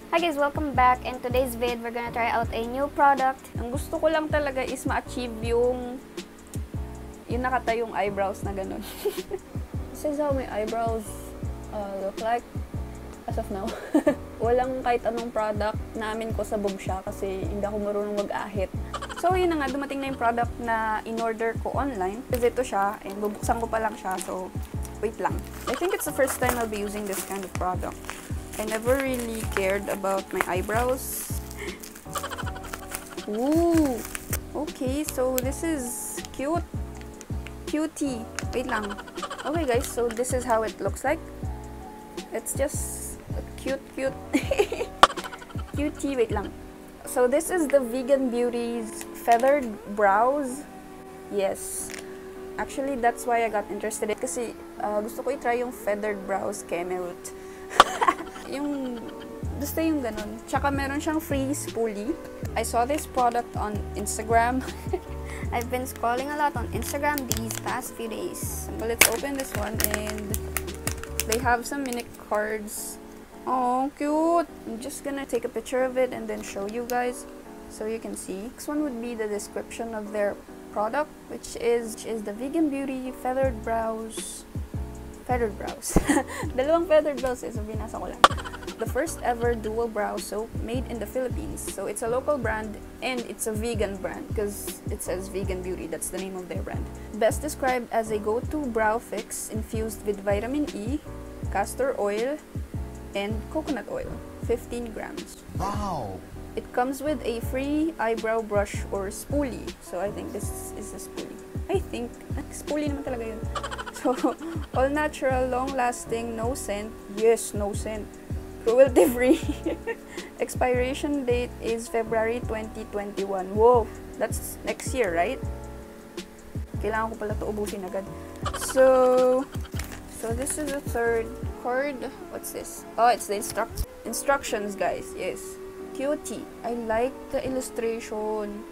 Hi guys, welcome back. In today's vid, we're gonna try out a new product. Ang gusto ko lang talaga is ma-achieve yung nakatayong eyebrows na ganun. This is how my eyebrows look like as of now. Walang kahit anong product namin ko sabog siya kasi hindi ako marunong mag-ahit. So yun na nga, dumating na yung product na in-order ko online. Kasi ito siya, and bubuksan ko pa lang siya, so wait lang. I think it's the first time I'll be using this kind of product. I never really cared about my eyebrows. Ooh! Okay, so this is cute. Cutie. Wait lang. Okay guys, so this is how it looks like. It's just a cute. Cutie. Wait lang. So this is the Vegan Beauty's feathered brows. Yes. Actually, that's why I got interested in it. Kasi gusto ko i-try yung feathered brows kemelt. Yung gusto yung ganun. Tsaka meron siyang free spoolie. I saw this product on Instagram. I've been scrolling a lot on Instagram these past few days. Well, let's open this one and they have some mini cards. Oh, cute! I'm just gonna take a picture of it and then show you guys so you can see. Next one would be the description of their product, which is the Vegan Beauty Feathered Brows. Feathered brows. Dalawang feathered brows so binasa ko lang. The first ever dual brow soap made in the Philippines. So it's a local brand and it's a vegan brand because it says Vegan Beauty. That's the name of their brand. Best described as a go-to brow fix infused with vitamin E, castor oil, and coconut oil. 15 grams. Wow! It comes with a free eyebrow brush or spoolie. So I think this is a spoolie. I think. Spoolie naman talaga yun. So, all natural, long-lasting, no scent. Yes, no scent. Cruelty-free. Expiration date is February 2021. Whoa! That's next year, right? Kailangan ko pala ito ubusin agad. So this is the third card. What's this? Oh, it's the instructions, guys. Yes. Cutie. I like the illustration.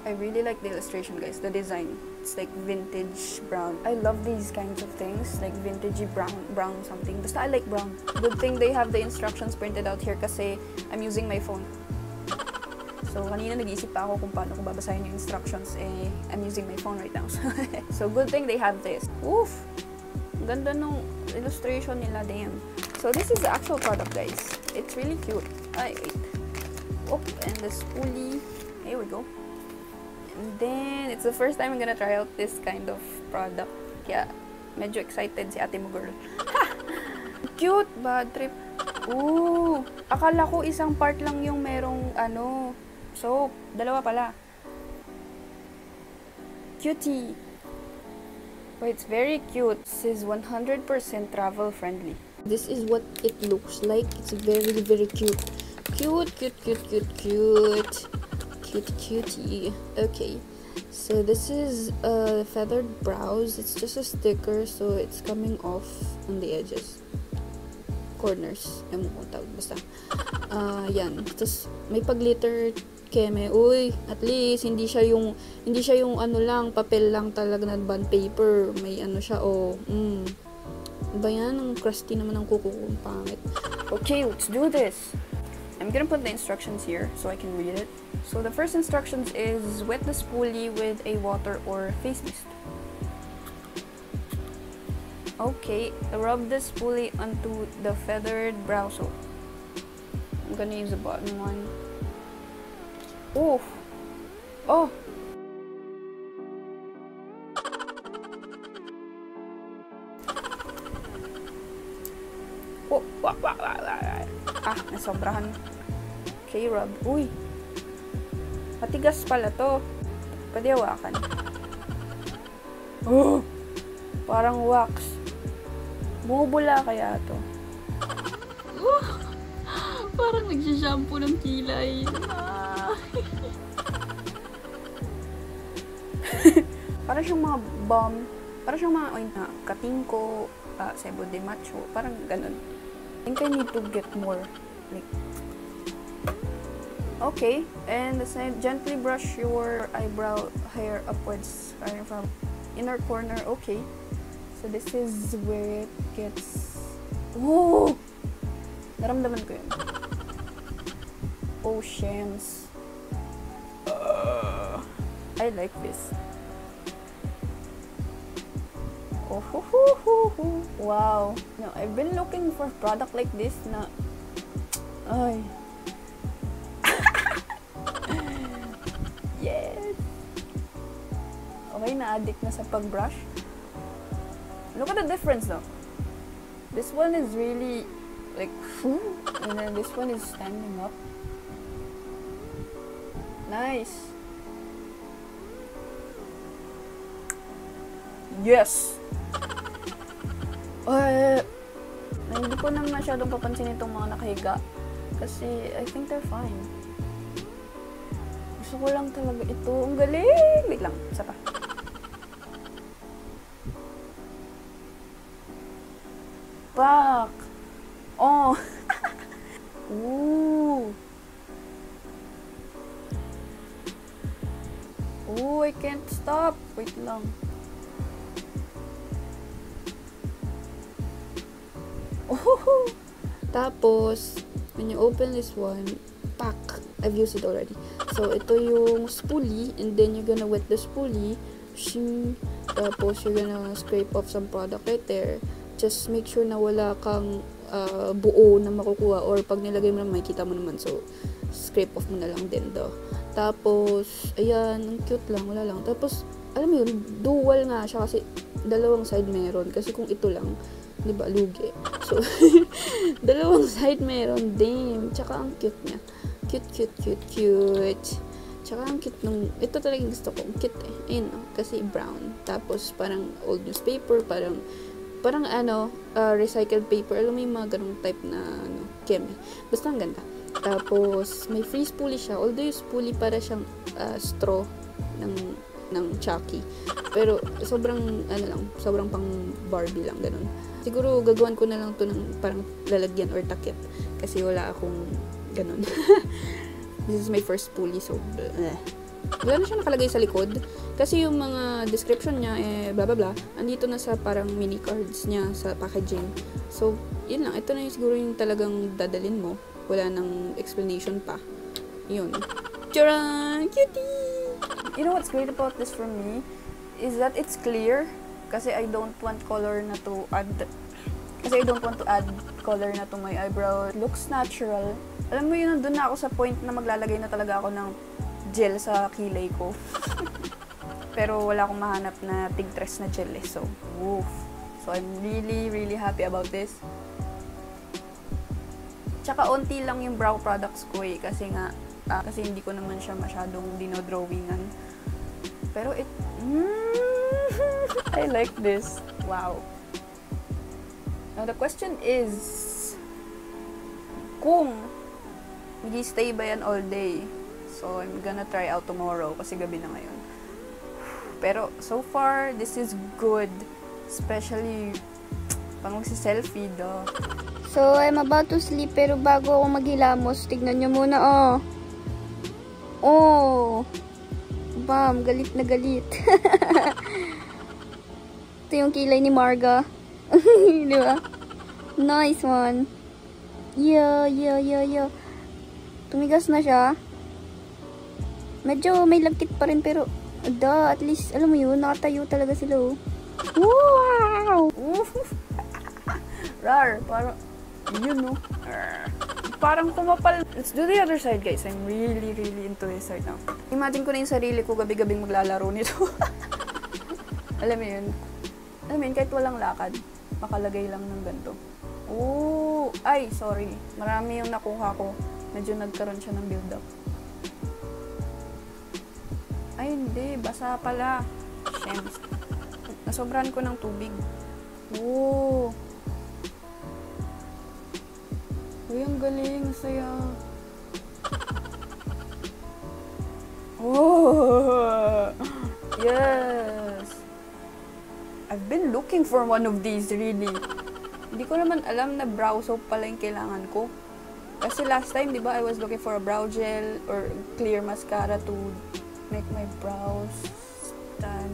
I really like the illustration, guys. The design. It's like vintage brown. I love these kinds of things, like vintagey brown something. Basta I like brown. Good thing they have the instructions printed out here kasi I'm using my phone. So, kanina nag-iisip pa ako kung paano ko babasahin yung instructions. I'm using my phone right now. So, good thing they have this. Oof! Ang ganda nung illustration nila, damn. So, this is the actual product, guys. It's really cute. Ay, wait. Oh, and the spoolie. Here we go. And then, it's the first time I'm gonna try out this kind of product. Kaya, medyo excited si ate mo, girl. Cute! Bad trip. Ooh! Akala ko isang part lang yung merong, soap. Dalawa pala. Cutie! Oh, it's very cute. This is 100% travel friendly. This is what it looks like. It's very cute. Cute. Cutie. Okay, so this is feathered brows. It's just a sticker, so it's coming off on the edges, corners. Basta. Yan. Tapos may pag-glitter keme. Uy, at least hindi siya yung papel lang talaga na bond paper. May siya ba yan? Ang crusty naman ng kuko ko. Pangit. Okay, let's do this. I'm gonna put the instructions here so I can read it. So the first instructions is wet the spoolie with a water or face mist. Okay, rub the spoolie onto the feathered brow soap. I'm gonna use the bottom one. Oh! Oh! Oh! Nasobrahan. Okay, rub. Uy! Matigas pala to. Pwede hawakan. Oh! Parang wax. Bumubula kaya to. Parang nagsishampoo ng kilay. Parang siyang mga balm. Parang siyang mga katingko, sebo de macho. Parang ganun. I think I need to get more. Okay, and gently brush your eyebrow hair upwards, starting from inner corner. Okay, so this is where it gets. Whoa! Naramdaman ko yun. Oh, shams. I like this. Oh, wow. No, I've been looking for a product like this na... Ay. Yes! Okay, na-addict na sa pag-brush. Look at the difference though. This one is really like, and then this one is standing up. Nice. Yes! Hindi ko na masyadong papansin itong mga nakahiga. Kasi I think they're fine. Gusto ko lang talaga ito. Ang galing! Wait lang, isa pa. Back! Oh! Ooh! Ooh, I can't stop! Wait lang. Oh! Tapos, when you open this one, pack! I've used it already. So, ito yung spoolie, and then you're gonna wet the spoolie. Shing! Tapos, you're gonna scrape off some product right there. Just make sure na wala kang buo na makukuha, or pag nilagay mo naman, makikita mo naman. So, scrape off mo na lang din do. Tapos, ayan, ang cute lang, wala lang. Tapos, alam mo yun, dual nga siya kasi dalawang side meron. Kasi kung ito lang, di ba, lugi. So, dalawang side meron, damn. Tsaka ang cute niya. Cute. Tsaka ang cute nung, ito talagang gusto ko, ang cute eh. Ayun, kasi brown. Tapos, parang old newspaper, parang recycled paper. Alam mo yung mga ganong type na, keme. Basta ang ganda. Tapos, may free spoolie siya. Although yung spoolie para siyang straw ng Chucky. Pero, sobrang pang Barbie lang, ganun. Siguro, gagawan ko na lang to ng parang lalagyan or takip. Kasi wala akong ganun. This is my first spoolie, so, wala na siya nakalagay sa likod. Kasi yung mga description niya, blah blah blah, andito na sa parang mini cards niya sa packaging. So, yun lang. Ito na yung siguro yung talagang dadalin mo. Wala nang explanation pa. Yun. Charan! Cutie! You know what's great about this for me? Is that it's clear. Kasi I don't want color na to add. Kasi I don't want to add color na to my eyebrow. It looks natural. Alam mo yun, doon na ako sa point na maglalagay na talaga ako ng gel sa kilay ko. Pero wala akong mahanap na tigtres na gel eh. So, woof. So, I'm really happy about this. Tsaka, onti lang yung brow products ko eh. Kasi nga, kasi hindi ko naman siya masyadong dinodrawingan. Pero I like this. Wow. Now, the question is, kung mag-stay ba yan all day? So, I'm gonna try out tomorrow kasi gabi na ngayon. Pero, so far, this is good. Especially, pang magsi-selfie, do. So, I'm about to sleep, pero bago ako maghilamos, tignan nyo muna, oh. Oh. Bam, galit na galit. Ito yung kilay ni Marga. Di ba? Nice one. Yeah. Tumigas na siya. Medyo may lagkit pa rin, pero at least, alam mo yun, nakatayo talaga sila, oh. Wow! Rar, parang, yun, no? Parang kumapal. Let's do the other side, guys. I'm really into this right now. Imagine ko na yung sarili ko gabi-gabing maglalaro nito. Alam mo yun, kahit walang lakad, makalagay lang ng ganito. Oh, ay, sorry. Marami yung nakuha ko. Medyo nagkaroon siya ng build-up. Ay, hindi. Basa pala. Shems. Nasobrahan ko ng tubig. Oh. Uy, ang galing. Saya. Oh. Yes. I've been looking for one of these, really. Hindi ko naman alam na brow soap pala yung kailangan ko. Kasi last time, di ba, I was looking for a brow gel or clear mascara to make my brows stand.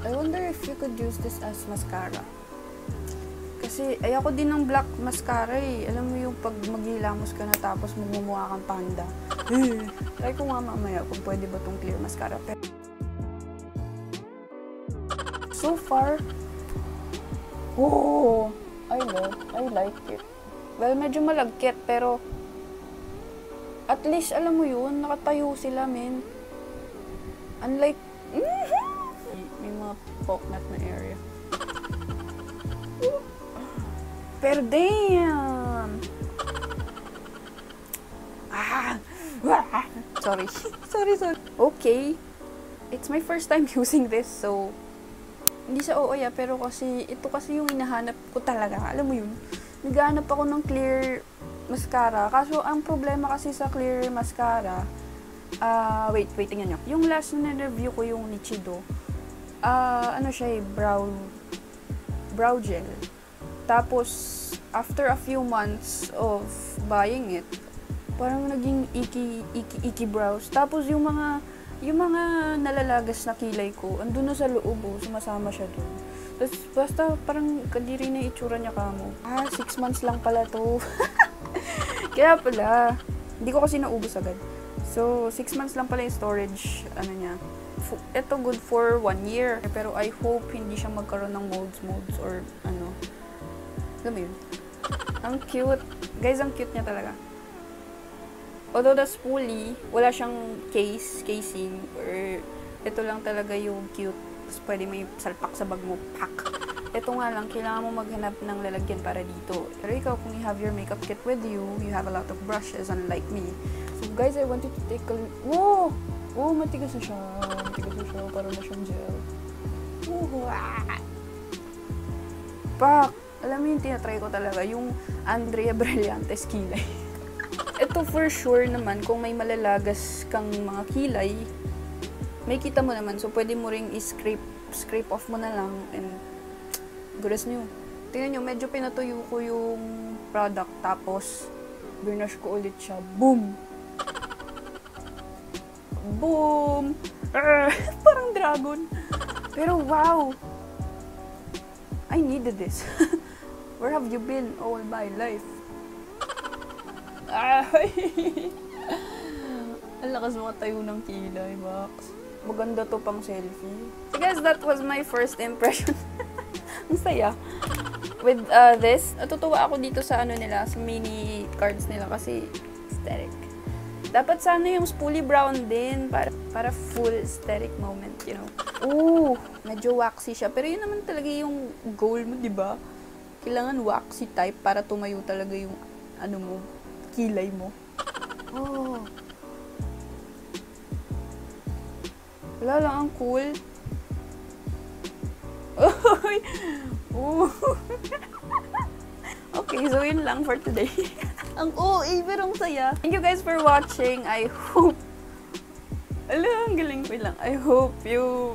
I wonder if you could use this as mascara. Kasi ayoko din ng black mascara eh. Alam mo yung pag maghilamos ka na tapos magmumukha kang panda. Try ko nga mamaya kung pwede ba tong clear mascara. Pero so far, oh, I like it. Well, medyo malagkit, pero at least, alam mo yun, nakatayo sila, men. Unlike, may mga pocknut na area. Pero damn! Sorry. Sorry. Okay. It's my first time using this, so hindi siya oo ya, pero kasi ito kasi yung hinahanap ko talaga. Alam mo yun, naghahanap ako ng clear mascara. Kaso ang problema kasi sa clear mascara, wait, tingnan nyo. Yung last na review ko yung Nichido, ano siya eh, brow gel. Tapos, after a few months of buying it, parang naging icky brows. Tapos yung mga nalalagas na kilay ko, andun na sa loob, sumasama siya dun. Tapos basta parang kadiri na itsura niya kamo. 6 months lang pala to. Kaya pala, hindi ko kasi naubos agad. So, 6 months lang pala yung storage, ano niya. Ito good for 1 year. Pero I hope hindi siya magkaroon ng molds or ano. Alam mo yun? Ang cute. Guys, ang cute niya talaga. Although the spoolie, wala siyang casing, or ito lang talaga yung cute. Tapos pwede may salpak sa bag mo, pak. Ito nga lang, kailangan mo maghanap ng lalagyan para dito. Pero ikaw, kung you have your makeup kit with you, you have a lot of brushes, unlike me. So guys, I wanted to take a look. Whoa! Oh, matigas na siya. Parang na siyang gel. Pak! Alam mo yung tinatry ko talaga, yung Andrea Brillantes kilay. Ito for sure naman, kung may malalagas kang mga kilay, may kita mo naman. So, pwede mo ring scrape off mo na lang and goodness nyo. Tingnan nyo, medyo pinatuyo ko yung product. Tapos, burnish ko ulit siya. Boom! Boom! Parang dragon. Pero wow! I needed this. Where have you been all my life? Ang lakas mga tayo ng kilay, Max. Maganda to pang selfie. So guys, that was my first impression. Ang saya. With this, natutuwa ako dito sa ano nila, sa mini cards nila kasi aesthetic. Dapat sana yung spoolie brown din para full aesthetic moment, you know. Ooh, medyo waxy siya. Pero yun naman talaga yung goal mo, di ba? Kailangan waxy type para tumayo talaga yung ano mo, kilay mo. Oh. Wala lang, ang cool. Oh. Okay, so yun lang for today. Ang OA, pero ang saya. Thank you guys for watching. I hope... Ala, ang galing ko lang. I hope you...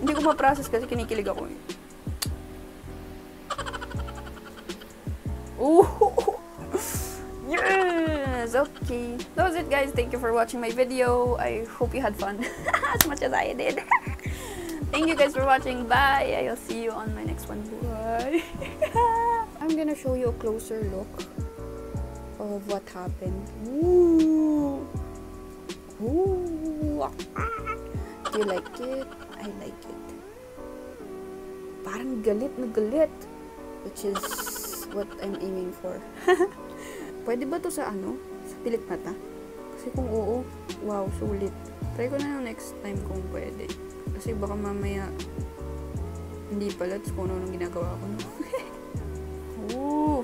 Hindi ko ma-process kasi kinikilig ako eh. Ooh! Yes! Okay. That was it, guys. Thank you for watching my video. I hope you had fun as much as I did. Thank you guys for watching. Bye! I'll see you on my next one. Bye! I'm gonna show you a closer look of what happened. Ooh! Ooh! Do you like it? I like it. Parang galit na galit. Which is what I'm aiming for. Pwede ba to sa ano? Sa pilit mata? Kasi kung oo, wow, sulit. Try ko na yung next time kung pwede. Kasi baka mamaya hindi pala, tapos kung ano ginagawa ko. Ooh!